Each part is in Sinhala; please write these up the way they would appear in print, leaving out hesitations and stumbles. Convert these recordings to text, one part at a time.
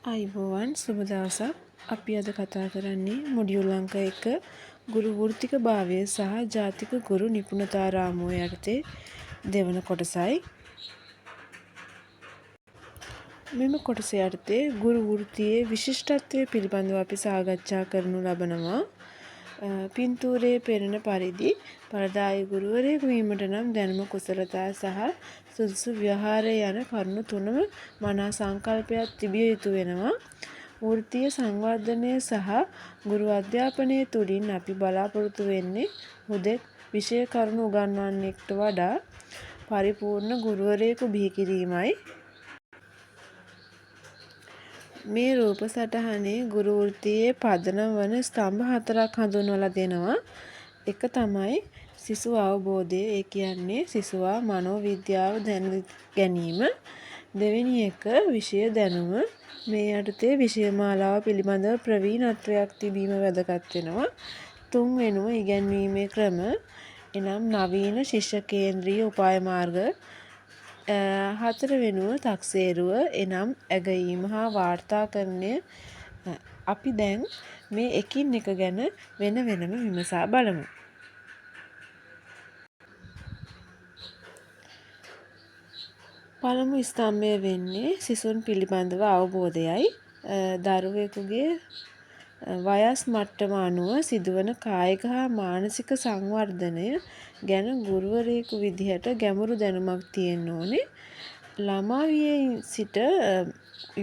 අයිබෝවන් සුබ දවසක්. අපි අද කතා කරන්නේ මොඩියුල් අංක 1 ගුරු වෘත්තික භාවය සහ ජාතික ගුරු නිපුණතා රාමුව යටතේ දෙවන කොටසයි. මෙම කොටස යටතේ ගුරු වෘත්තියේ විශිෂ්ටත්වය පිළිබඳව අපි සාකච්ඡා කරනු ලබනවා. පින්තූරයේ පෙනෙන පරිදි ඵලදායී ගුරුවරයෙකු වීමට නම් දැනුම කුසලතා සහ සුදුසු ව්‍යවහාරය යන කරුණු තුනම මනා සංකල්පයක් තිබිය යුතු වෙනවා. වෘත්තීය සංවර්ධනය සහ ගුරු අධ්‍යාපනය තුළින් අපි බලාපොරොත්තු වෙන්නේ හුදෙක් විෂය කරුණු උගන්වන්නට වඩා පරිපූර්ණ ගුරුවරයෙකු බිහි කිරීමයි. මේ රූප සටහනේ ගුරු වෘත්තියේ පදනම් වන ස්තම්භ 4ක් හඳුන්වලා දෙනවා. එක තමයි සිසු අවබෝධය, ඒ කියන්නේ සිසුවා මනෝවිද්‍යාව දැන ගැනීම. දෙවෙනි එක විෂය දැනුම. මේ යටතේ විෂය මාලාව පිළිබඳව ප්‍රවීණත්වයක් තිබීම වැදගත් වෙනවා. තුන්වෙනුව ඉගැන්වීමේ ක්‍රම, එනම් නවීන ශිෂ්‍ය කේන්ද්‍රීය උපාය මාර්ග. හතරවෙනුව තක්සේරුව, එනම් ඇගයීම හා වාර්තාකරණය. අපි දැන් මේ එකින් එක ගැන වෙන වෙනම විමසා බලමු. පළමු ස්තම්භය වෙන්නේ සිසුන් පිළිබඳව අවබෝධයයි. දරුවෙකුගේ වයස් මට්ටම අනුව සිදුවන කායික හා මානසික සංවර්ධනය ගැන ගුරුවරයෙකු විදිහට ගැඹුරු දැනුමක් තියෙන්න ඕනේ. ළමා වියේ සිට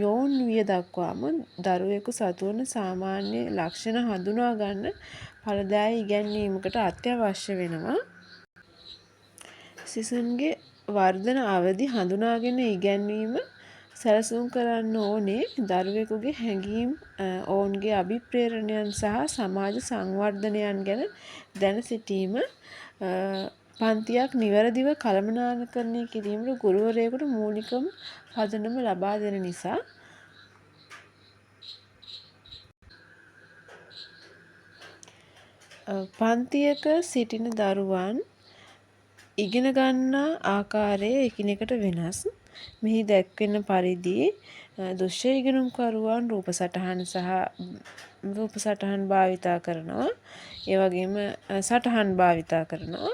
යෝන් විය දක්වාම දරුවෙකු සතුවන සාමාන්‍ය ලක්ෂණ හඳුනා ගන්න ඵලදායී ඉගැන්වීමකට අත්‍යවශ්‍ය වෙනවා. සිසුන්ගේ වර්ධන අවධි හඳුනාගෙන ඉගැන්වීම සැලසුම් කරන්න ඕනේ. දරුවෙකුගේ හැඟීම්, ඔවුන්ගේ අභිප්‍රේරණයන් සහ සමාජ සංවර්ධනයන් ගැන දැන සිටීම. පන්තියක් නිවැරදිව කළමනාකරණය කිරීමට ගුරුවරයෙකුට මූලිකම පදනම ලබා දෙන නිසා පන්තියක සිටින දරුවන් ඉගෙන ගන්නා ආකාරය එකිනෙකට වෙනස්. මෙහි දැක්වෙන පරිදි දෘශ්‍ය ඉගෙනුම්කරුවන් රූප සටහන් භාවිතා කරනවා. ඒ වගේම සටහන් භාවිතා කරනවා.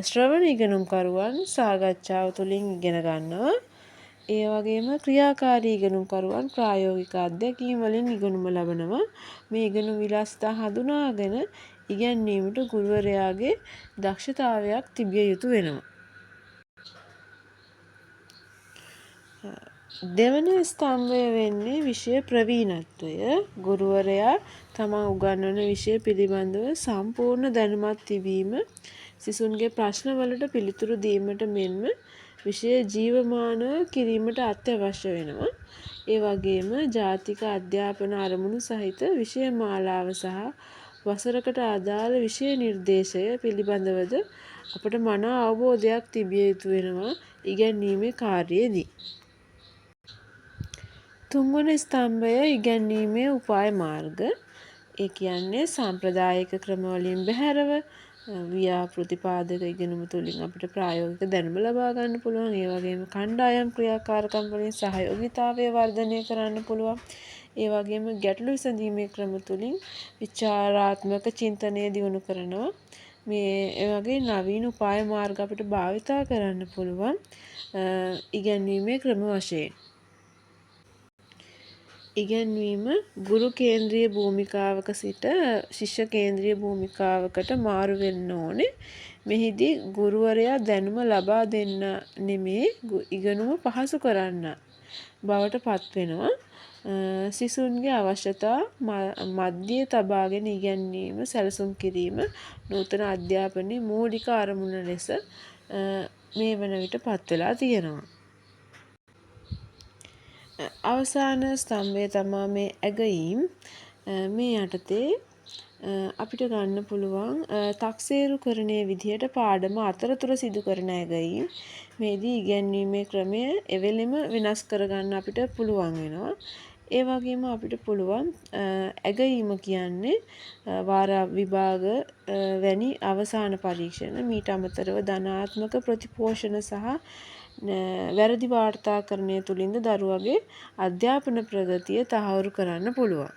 ශ්‍රවණ ඉගෙනුම්කරුවන් සාකච්ඡාව තුළින් ඉගෙන ගන්නවා. ඒ වගේම ක්‍රියාකාරී ඉගෙනුම්කරුවන් ප්‍රායෝගික අත්දැකීම් වලින් ඉගෙනුම ලබනවා. මේ ඉගෙනුම් විලාසිතා හඳුනාගෙන ඉගැන්වීමට ගුරුවරයාගේ දක්ෂතාවයක් තිබිය යුතු වෙනවා. දෙවන ස්තම්භය වෙන්නේ විෂය ප්‍රවීණත්වය. ගුරුවරයා තමා උගන්වන විෂය පිළිබඳව සම්පූර්ණ දැනුමක් තිබීම, සිසුන්ගේ ප්‍රශ්නවලට පිළිතුරු දීමට මෙන්ම විෂය ජීවමානව කිරීමට අත්‍යවශ්‍ය වෙනවා. ඒ වගේම ජාතික අධ්‍යාපන අරමුණු සහිත විෂය මාලාව සහ වසරකට අදාළ විෂය නිර්දේශය පිළිබඳවද අපට මනා අවබෝධයක් තිබිය යුතු වෙනවා ඉගැන්වීමේ කාර්යයේදී. තුන්වන ස්තම්භය ඉගැන්වීමේ උපාය මාර්ග. ඒ කියන්නේ සාම්ප්‍රදායික ක්‍රමවලින් බැහැරව ව්‍යාපෘතිපාදක ඉගෙනුම තුළින් අපිට ප්‍රායෝගික දැනුම ලබා ගන්න පුළුවන්. ඒ වගේම කණ්ඩායම් ක්‍රියාකාරකම් වලින් සහයෝගීතාවය වර්ධනය කරන්න පුළුවන්. ඒ වගේම ගැටලු විසඳීමේ ක්‍රම තුළින් විචාරාත්මක චින්තනය දියුණු කරනවා. මේ වගේ නවීන උපාය මාර්ග අපිට භාවිතා කරන්න පුළුවන් ඉගැන්වීමේ ක්‍රම වශයෙන්. ඉගැන්වීම ගුරු කේන්ද්‍රීය භූමිකාවක සිට ශිෂ්‍ය කේන්ද්‍රීය භූමිකාවකට මාරු වෙන්න ඕනේ. මෙහිදී ගුරුවරයා දැනුම ලබා දෙන්න නෙමේ ඉගෙනුම පහසු කරන්න බවට පත් වෙනවා. සිසුන්ගේ අවශ්‍යතා මධ්‍යයේ තබාගෙන ඉගැන්වීම සැලසුම් කිරීම නූතන අධ්‍යාපනයේ මූලික අරමුණ ලෙස මේ වන විට පත් වෙලා තියෙනවා. අවසාන ස්තම්භය තමා මේ ඇගයීම්. මේ යටතේ අපිට ගන්න පුළුවන් තක්සේරුකරණයේ විදිහට පාඩම අතරතුර සිදු කරන ඇගයීම්. මේදී ඉගැන්වීමේ ක්‍රමය එවෙලෙම වෙනස් කරගන්න අපිට පුළුවන් වෙනවා. ඒ වගේම අපිට පුළුවන් ඇගයීම කියන්නේ වාර විභාග වැනි අවසාන පරීක්ෂණ, මීට අමතරව ධනාත්මක ප්‍රතිපෝෂණ සහ වැරදි වාර්තාකරණය තුළින්ද දරුවගේ අධ්‍යාපන ප්‍රගතිය තහවුරු කරන්න පුළුවන්.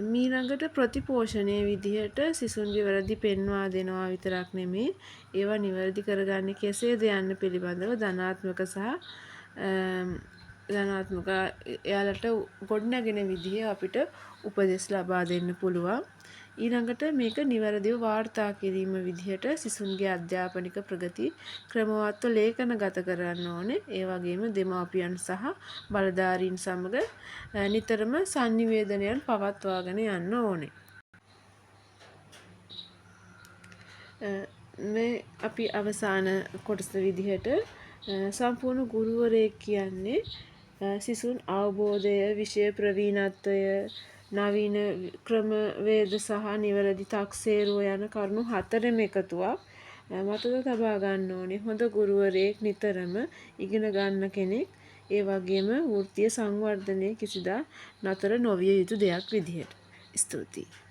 මීළඟට ප්‍රතිපෝෂණය විදිහට සිසුන්ගේ වැරදි පෙන්වා දෙනවා විතරක් නෙමේ ඒවා නිවැරදි කරගන්නේ කෙසේද යන්න පිළිබඳව ධනාත්මක සහ ධනාත්මක එයාලට ගොඩනැගෙන විදිහ අපිට උපදෙස් ලබා දෙන්න පුළුවන්. ඊළඟට මේක නිවැරදිව වාර්තා කිරීම විදිහට සිසුන්ගේ අධ්‍යාපනික ප්‍රගති ක්‍රමවත්ව ලේඛනගත කරන්න ඕනේ. ඒ වගේම දෙමාපියන් සහ බලධාරීන් සමග නිතරම sannivedanayන් පවත්වාගෙන යන්න ඕනේ. මේ අපි අවසාන කොටස විදිහට සම්පූර්ණ ගුරුවරයෙක් කියන්නේ සිසුන් අවබෝධය, විෂය ප්‍රවීණත්වය, නවීන ක්‍රමවේද සහ නිවැරදි තක්සේරුව යන කරුණු 4ම එකතුවක්. මතක තබා ගන්න ඕනේ හොඳ ගුරුවරයෙක් නිතරම ඉගෙන ගන්න කෙනෙක්. ඒ වගේම වෘත්තීය සංවර්ධනය කිසිදා නතර නොවිය යුතු දෙයක් විදිහට. ස්තුතියි.